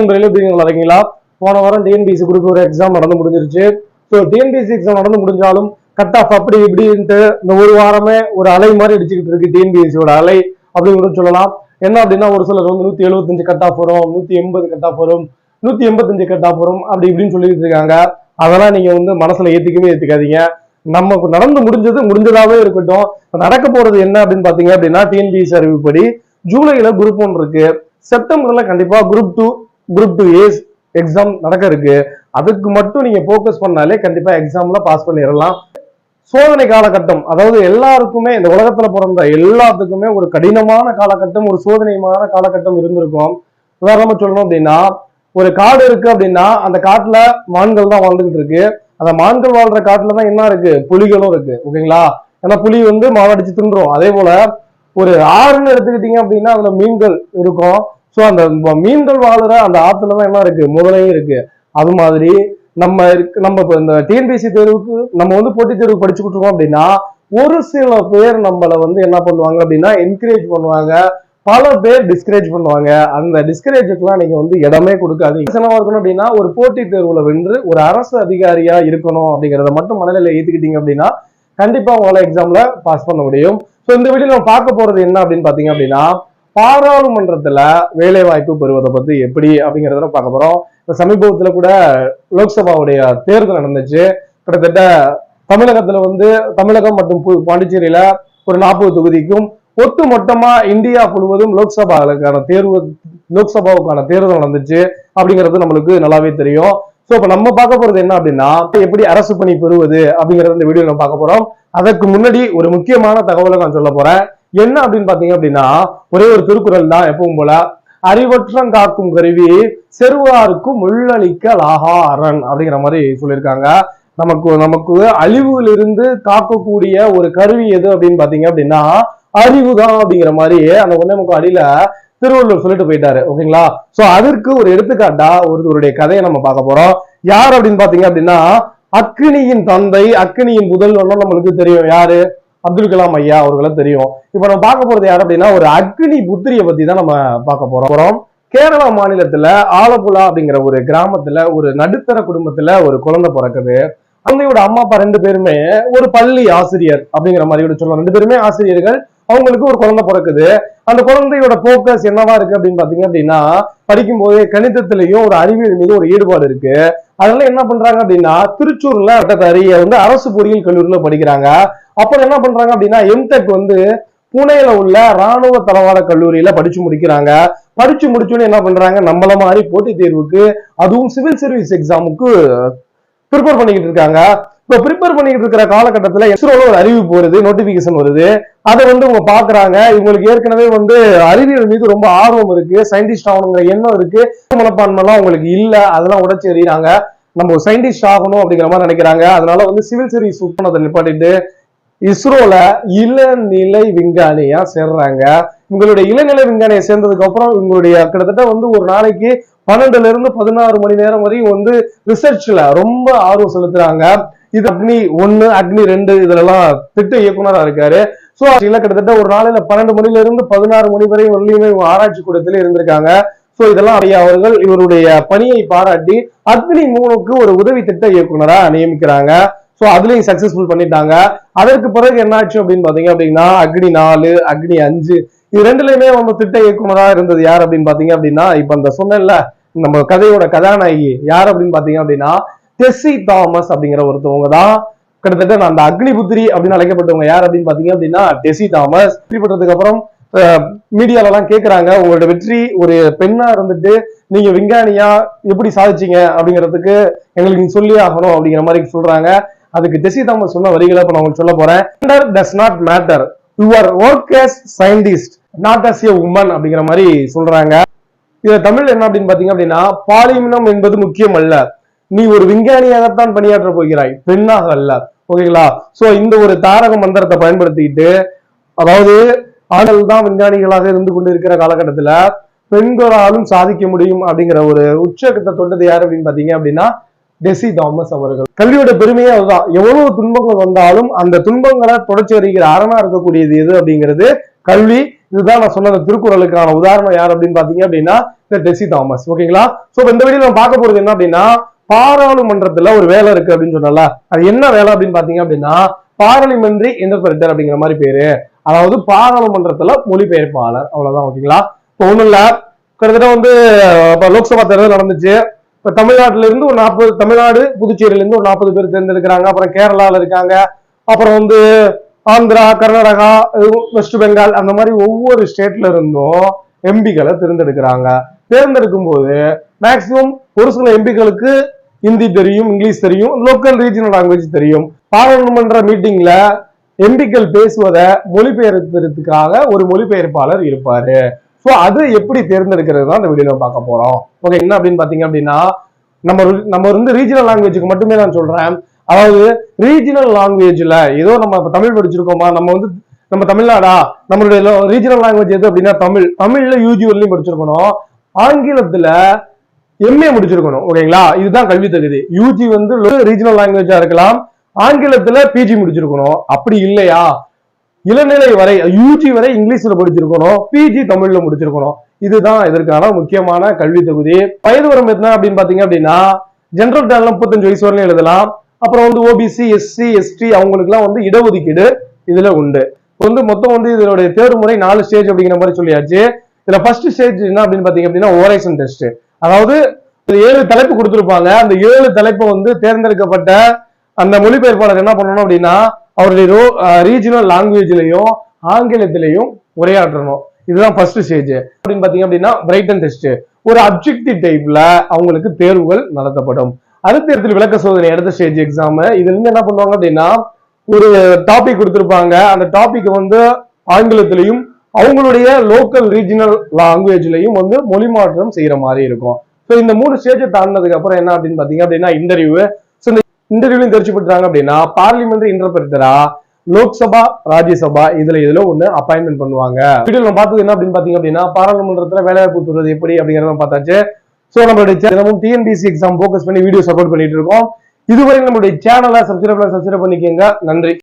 நண்பர்களே எப்படி நல்லா இருக்கீங்களா? போன வாரம் டிஎன்பிஎஸ்சி குரூப் ஒரு எக்ஸாம் நடந்து முடிஞ்சிருச்சு. ஸோ டிஎன்பிஎஸ்சி எக்ஸாம் நடந்து முடிஞ்சாலும் கட் ஆஃப் அப்படி இப்படின்ட்டு இந்த ஒரு வாரமே ஒரு அலை மாதிரி அடிச்சுக்கிட்டு இருக்கு டிஎன்பிஎஸ்சியோட அலை அப்படின்னு சொல்லலாம். என்ன அப்படின்னா ஒரு சிலர் வந்து 175 கட் ஆஃப் வரும், 180 கட் ஆஃப் வரும், 185 கட் ஆஃப் வரும் அப்படி இப்படின்னு சொல்லிட்டு இருக்காங்க. அதெல்லாம் நீங்க வந்து மனசுல ஏத்திக்காதீங்க. நமக்கு நடந்து முடிஞ்சதாவே இருக்கட்டும். நடக்க போறது என்ன அப்படின்னு பாத்தீங்க அப்படின்னா டிஎன்பிஎஸ்சி அறிவிப்படி ஜூலைல குரூப் 1 இருக்கு, செப்டம்பர்ல கண்டிப்பா குரூப் டூ ஏஸ் எக்ஸாம் நடக்க இருக்கு. அதுக்கு மட்டும் நீங்க போக்கஸ் பண்ணாலே கண்டிப்பா எக்ஸாம்ல பாஸ் பண்ணிடலாம். சோதனை காலகட்டம், அதாவது எல்லாருக்குமே இந்த உலகத்துல பிறந்த எல்லாத்துக்குமே ஒரு கடினமான காலகட்டம், ஒரு சோதனையான காலகட்டம் இருந்திருக்கும். உதாரணமா சொல்லணும் அப்படின்னா ஒரு காடு இருக்கு அப்படின்னா அந்த காட்டுல மான்கள் தான் வாழ்ந்துகிட்டு இருக்கு. அந்த மான்கள் வாழ்ற காட்டுல தான் என்ன இருக்கு, புலிகளும் இருக்கு. ஓகேங்களா? ஏன்னா புலி வந்து மாவடிச்சு தின்றும். அதே போல ஒரு ஆறுன்னு எடுத்துக்கிட்டீங்க அப்படின்னா அதுல மீன்கள் இருக்கும். ஸோ அந்த மீன்கள் வாழுற அந்த ஆத்துலதான் என்ன இருக்கு, முதலையும் இருக்கு. அது மாதிரி நம்ம இப்போ இந்த டிஎன்பிஎஸ்சி தேர்வுக்கு நம்ம வந்து போட்டித் தேர்வு படிச்சுக்கிட்டு இருக்கோம் அப்படின்னா ஒரு சில பேர் நம்மளை வந்து என்ன பண்ணுவாங்க அப்படின்னா என்கரேஜ் பண்ணுவாங்க, பல பேர் டிஸ்கரேஜ் பண்ணுவாங்க. அந்த டிஸ்கரேஜுக்கெல்லாம் நீங்க வந்து இடமே கொடுக்காது. என்னவா இருக்கணும் அப்படின்னா ஒரு போட்டித் தேர்வுல வென்று ஒரு அரசு அதிகாரியா இருக்கணும் அப்படிங்கிறத மட்டும் மனநிலை ஏத்துக்கிட்டீங்க அப்படின்னா கண்டிப்பா உங்களால எக்ஸாம்ல பாஸ் பண்ண முடியும். ஸோ இந்த வீடியோ நம்ம பார்க்க போறது என்ன அப்படின்னு பாத்தீங்க அப்படின்னா பாராளுமன்றத்துல வேலை வாய்ப்பு பெறுவதை பத்தி எப்படி அப்படிங்கிறத பார்க்க போறோம். இப்ப சமீபத்துல கூட லோக்சபாவுடைய தேர்தல் நடந்துச்சு. கிட்டத்தட்ட தமிழகத்துல வந்து தமிழகம் மற்றும் பாண்டிச்சேரியில ஒரு 40 தொகுதிக்கும் ஒட்டு மொத்தமா இந்தியா முழுவதும் லோக்சபாவுக்கான தேர்தல் நடந்துச்சு அப்படிங்கிறது நம்மளுக்கு நல்லாவே தெரியும். சோ இப்ப நம்ம பார்க்க போறது என்ன அப்படின்னா எப்படி அரசு பணி பெறுவது அப்படிங்கறத இந்த வீடியோ நம்ம பார்க்க போறோம். அதற்கு முன்னாடி ஒரு முக்கியமான தகவலை நான் சொல்ல போறேன். என்ன அப்படின்னு பாத்தீங்க அப்படின்னா ஒரே ஒரு திருக்குறள் தான் எப்பவும் போல, அறிவற்றம் காக்கும் கருவி செருவாருக்கும் முள்ளளிக்கலாகா அரண் அப்படிங்கிற மாதிரி சொல்லியிருக்காங்க. நமக்கு அழிவுகளிலிருந்து காக்கக்கூடிய ஒரு கருவி எது அப்படின்னு பாத்தீங்க அப்படின்னா அறிவுதான் அப்படிங்கிற மாதிரி அந்த 1 அடியில திருவள்ளுவர் சொல்லிட்டு போயிட்டாரு. ஓகேங்களா? சோ அதற்கு ஒரு எடுத்துக்காட்டா ஒருவருடைய கதையை நம்ம பார்க்க போறோம். யார் அப்படின்னு பாத்தீங்க அப்படின்னா அக்னியின் தந்தை, அக்னியின் முதல்வன் நம்மளுக்கு தெரியும். யாரு? அப்துல் கலாம் ஐயா அவர்களை தெரியும். இப்ப நம்ம பார்க்க போறது யார் அப்படின்னா ஒரு அக்னி புத்திரியை பத்தி தான் நம்ம பார்க்க போறோம். கேரளா மாநிலத்துல ஆலப்புழா அப்படிங்கிற ஒரு கிராமத்துல ஒரு நடுத்தர குடும்பத்துல ஒரு குழந்தை பிறக்குது. குழந்தையோட அம்மா அப்பா 2 பேருமே ஒரு பள்ளி ஆசிரியர் அப்படிங்கிற மாதிரி சொல்லலாம். 2 பேருமே ஆசிரியர்கள். அவங்களுக்கு ஒரு குழந்தை பிறக்குது. அந்த குழந்தையோட போக்கஸ் என்னவா இருக்கு அப்படின்னு பாத்தீங்க அப்படின்னா படிக்கும் போதே கணிதத்திலையும் ஒரு அறிவியல் மீது ஒரு ஈடுபாடு இருக்கு. அதனால என்ன பண்றாங்க அப்படின்னா திருச்சூர்ல வந்து அரசு பொறியியல் கல்லூரியில படிக்கிறாங்க. அப்புறம் என்ன பண்றாங்க அப்படின்னா எம்டெக் வந்து புனேல உள்ள ராணுவ தளவாட கல்லூரியில படிச்சு முடிக்கிறாங்க. படிச்சு முடிச்சோன்னு என்ன பண்றாங்க, நம்மள மாதிரி போட்டித் தேர்வுக்கு அதுவும் சிவில் சர்வீஸ் எக்ஸாமுக்கு ப்ரிப்பேர் பண்ணிக்கிட்டு இருக்காங்க. இப்போ ப்ரிப்பேர் பண்ணிக்கிட்டு இருக்கிற காலகட்டத்துல இஸ்ரோல ஒரு அறிவிப்பு வருது, நோட்டிபிகேஷன் வருது. அதை வந்து இவங்க பாக்குறாங்க. இவங்களுக்கு ஏற்கனவே வந்து அறிவியல் மீது ரொம்ப ஆர்வம் இருக்கு, சயின்டிஸ்ட் ஆகணுங்கிற எண்ணம் இருக்கு, மனப்பான்மைலாம் உங்களுக்கு இல்ல, அதெல்லாம் உடைச்சு எறிகிறாங்க. நம்ம சயின்டிஸ்ட் ஆகணும் அப்படிங்கிற மாதிரி நினைக்கிறாங்க. அதனால வந்து சிவில் சர்வீஸ் அதை நிப்பாட்டிட்டு இஸ்ரோல இளநிலை விஞ்ஞானியா சேர்றாங்க. உங்களுடைய இளநிலை விஞ்ஞானியை சேர்ந்ததுக்கு அப்புறம் உங்களுடைய கிட்டத்தட்ட வந்து ஒரு நாளைக்கு 12 இருந்து 16 மணி நேரம் வரையும் வந்து ரிசர்ச்ல ரொம்ப ஆர்வம் செலுத்துறாங்க. இது அக்னி 1, அக்னி 2 இதெல்லாம் திட்ட இயக்குனரா இருக்காரு. சோ கிட்டத்தட்ட ஒரு நாளையில 12 மணில இருந்து 16 மணி வரை வரலையுமே ஆராய்ச்சி கூடத்துல இருந்திருக்காங்க. சோ இதெல்லாம் அவர்கள் இவருடைய பணியை பாராட்டி அக்னி 3க்கு ஒரு உதவி திட்ட இயக்குனரா நியமிக்கிறாங்க. சோ அதுலயும் சக்சஸ்ஃபுல் பண்ணிட்டாங்க. அதற்கு பிறகு என்ன ஆச்சு அப்படின்னு பாத்தீங்க அப்படின்னா அக்னி 4, அக்னி 5 இது 2லயுமே நம்ம திட்ட இயக்குனரா இருந்தது யார் அப்படின்னு பாத்தீங்க அப்படின்னா இப்ப அந்த சொன்னேன்ல நம்ம கதையோட கதாநாயகி யார் அப்படின்னு பாத்தீங்க அப்படின்னா டெஸ்ஸி தாமஸ் அப்படிங்கிற ஒருத்தவங்க தான். கிட்டத்தட்ட அந்த அக்னி புத்திரி அப்படின்னு அழைக்கப்பட்டவங்க யார் அப்படின்னு பாத்தீங்க அப்படின்னா டெஸ்ஸி தாமஸ். வெற்றி பெற்றதுக்கு அப்புறம் மீடியால எல்லாம் கேக்குறாங்க, உங்களோட வெற்றி ஒரு பெண்ணா இருந்துட்டு நீங்க விஞ்ஞானியா எப்படி சாதிச்சீங்க அப்படிங்கிறதுக்கு எங்களுக்கு நீங்க சொல்லி ஆகணும் அப்படிங்கிற மாதிரி சொல்றாங்க. அதுக்கு டெஸ்ஸி தாமஸ் சொன்ன வரிகளை இப்ப நான் உங்களுக்கு சொல்ல போறேன். Gender does not matter. Your work as scientist, not as a woman அப்படிங்கிற மாதிரி சொல்றாங்க. இத தமிழ் என்ன அப்படின்னு பாத்தீங்க அப்படின்னா பாலினம் என்பது முக்கியம் அல்ல, நீ ஒரு விஞ்ஞானியாகத்தான் பணியாற்ற போகிறாய், பெண்ணாக அல்ல. ஓகேங்களா? சோ இந்த ஒரு தாரக மந்திரத்தை பயன்படுத்திட்டு அதாவது ஆண்கள் தான் விஞ்ஞானிகளாக இருந்து கொண்டு இருக்கிற காலகட்டத்துல பெண்களாலும் சாதிக்க முடியும் அப்படிங்கிற ஒரு உச்சகத்தை தொட்டது யாரு அப்படின்னு பாத்தீங்க அப்படின்னா டெஸ்ஸி தாமஸ் அவர்கள். கல்வியோட பெருமையே அதுதான். எவ்வளவு துன்பங்கள் வந்தாலும் அந்த துன்பங்களை தொடர்ச்சி வருகிற அரணா இருக்கக்கூடியது எது அப்படிங்கிறது கல்வி. இதுதான் நான் சொன்ன திருக்குறளுக்கான உதாரணம் யார் அப்படின்னு பாத்தீங்க அப்படின்னா டெசி தாமஸ். ஓகேங்களா? சோ இந்த வீடியோ நம்ம பார்க்க போறது என்ன அப்படின்னா, பாராளுமன்றத்துல ஒரு வேலை இருக்கு அப்படின்னு சொன்னால, அது என்ன வேலை அப்படின்னு பாத்தீங்க அப்படின்னா, பார்லிமெண்டரி இன்டர்பிரட்டர் அப்படிங்கிற மாதிரி பேரு. அதாவது பாராளுமன்றத்துல மொழிபெயர்ப்பாளர், அவ்வளவுதான். ஓகேங்களா? இப்போ ஒண்ணும் இல்ல, கிட்டத்தட்ட வந்து லோக்சபா தேர்தல் நடந்துச்சு. இப்ப தமிழ்நாட்டுல இருந்து ஒரு 40, தமிழ்நாடு புதுச்சேரியில இருந்து ஒரு 40 பேர் தேர்ந்தெடுக்கிறாங்க. அப்புறம் கேரளால இருக்காங்க, அப்புறம் வந்து ஆந்திரா, கர்நாடகா, வெஸ்ட் பெங்கால், அந்த மாதிரி ஒவ்வொரு ஸ்டேட்ல இருந்தும் எம்பிக்களை தேர்ந்தெடுக்கிறாங்க. தேர்ந்தெடுக்கும் போது மேக்சிமம் ஒரு சில எம்பிக்களுக்கு ஹிந்தி தெரியும், இங்கிலீஷ் தெரியும், லோக்கல் ரீஜனல் லாங்குவேஜ் தெரியும். பாராளுமன்ற மீட்டிங்ல எம்பிக்கள் பேசுவதை மொழிபெயர்ப்பதற்காக ஒரு மொழிபெயர்ப்பாளர் இருப்பாரு. சோ அது எப்படி தேர்ந்தெடுக்கிறது தான் இந்த வீடியோல பார்க்க போறோம். ஓகே, என்ன அப்படின்னு பாத்தீங்க அப்படின்னா, நம்ம வந்து ரீஜனல் லாங்குவேஜுக்கு மட்டுமே நான் சொல்றேன். அதாவது ரீஜனல் லாங்குவேஜ்ல ஏதோ நம்ம தமிழ் படிச்சிருக்கோமா, நம்ம தமிழ்நாடா, நம்மளுடைய ரீஜனல் லாங்குவேஜ் எது அப்படின்னா தமிழ்ல யூஜி வரலையும் படிச்சிருக்கணும், ஆங்கிலத்துல எம்ஏ முடிச்சிருக்கணும். ஓகேங்களா? இதுதான் கல்வி தகுதி. யூஜி வந்து ரீஜனல் லாங்குவேஜா இருக்கலாம், ஆங்கிலத்துல பிஜி முடிச்சிருக்கணும். அப்படி இல்லையா, இளநிலை வரை யூஜி வரை இங்கிலீஷ்ல படிச்சிருக்கணும், பிஜி தமிழ்ல முடிச்சிருக்கணும். இதுதான் இதற்கான முக்கியமான கல்வி தகுதி. வயது வரம்பு என்ன அப்படின்னு பாத்தீங்க அப்படின்னா, ஜெனரல் டேர்ன்ல 35 வயசு வரையும் எழுதலாம். அப்புறம் வந்து ஓபிசி, எஸ்சி, எஸ்டி அவங்களுக்கு எல்லாம் வந்து இடஒதுக்கீடு இதுல உண்டு. வந்து மொத்தம் வந்து இதனுடைய தேர்வு முறை 4 ஸ்டேஜ் அப்படிங்கிற மாதிரி சொல்லியாச்சு. இதுல ஃபர்ஸ்ட் ஸ்டேஜ் என்ன அப்படின்னு பாத்தீங்க அப்படின்னா, ஓரேஷன் டெஸ்ட். அதாவது 7 தலைப்பு கொடுத்திருப்பாங்க. அந்த 7 தலைப்பை வந்து தேர்ந்தெடுக்கப்பட்ட அந்த மொழிபெயர்ப்பாளர் என்ன பண்ணணும் அப்படின்னா, அவருடைய ரீஜனல் லாங்குவேஜ்லயும் ஆங்கிலத்திலையும் உரையாற்றணும். இதுதான் ஃபர்ஸ்ட் ஸ்டேஜ். அப்படின்னு பாத்தீங்க அப்படின்னா, பிரைட்டன் டெஸ்ட். ஒரு அப்ஜெக்டிவ் டைப்ல அவங்களுக்கு தேர்வுகள் நடத்தப்படும். அடுத்த இடத்துல விளக்க சோதனை, அடுத்த ஸ்டேஜ் எக்ஸாம். இதுல இருந்து என்ன பண்ணுவாங்க அப்படின்னா, ஒரு டாபிக் கொடுத்திருப்பாங்க. அந்த டாபிக் வந்து ஆங்கிலத்திலையும் அவங்களுடைய லோக்கல் ரீஜனல் லாங்குவேஜ்லயும் வந்து மொழி மாற்றம் செய்யற மாதிரி இருக்கும். ஸோ இந்த 3 ஸ்டேஜை தாண்டினதுக்கு அப்புறம் என்ன அப்படின்னு பாத்தீங்க அப்படின்னா, இன்டர்வியூ. ஸோ இந்த இன்டர்வியூலையும் தெரிச்சு பெற்றாங்க அப்படின்னா, பார்லிமெண்டரி இன்டர்பிரட்டரா லோக்சபா, ராஜ்யசபா இதுல ஒண்ணு அப்பாயின்மெண்ட் பண்ணுவாங்க. வீடியோ நம்ம பார்த்தது என்ன அப்படின்னு பாத்தீங்க அப்படின்னா, பாராளுமன்றத்துல வேலைவாய்ப்பு பெறுவது எப்படி அப்படிங்கறத பார்த்தாச்சு. சோ நம்மளுடைய தினமும் டிஎன்பிஎஸ்சி எக்ஸாம் போக்கஸ் பண்ணி வீடியோ சப்போர்ட் பண்ணிட்டு இருக்கோம். இதுவரை நம்மளுடைய சேனலை சப்ஸ்கிரைப் பண்ணிக்கோங்க. நன்றி.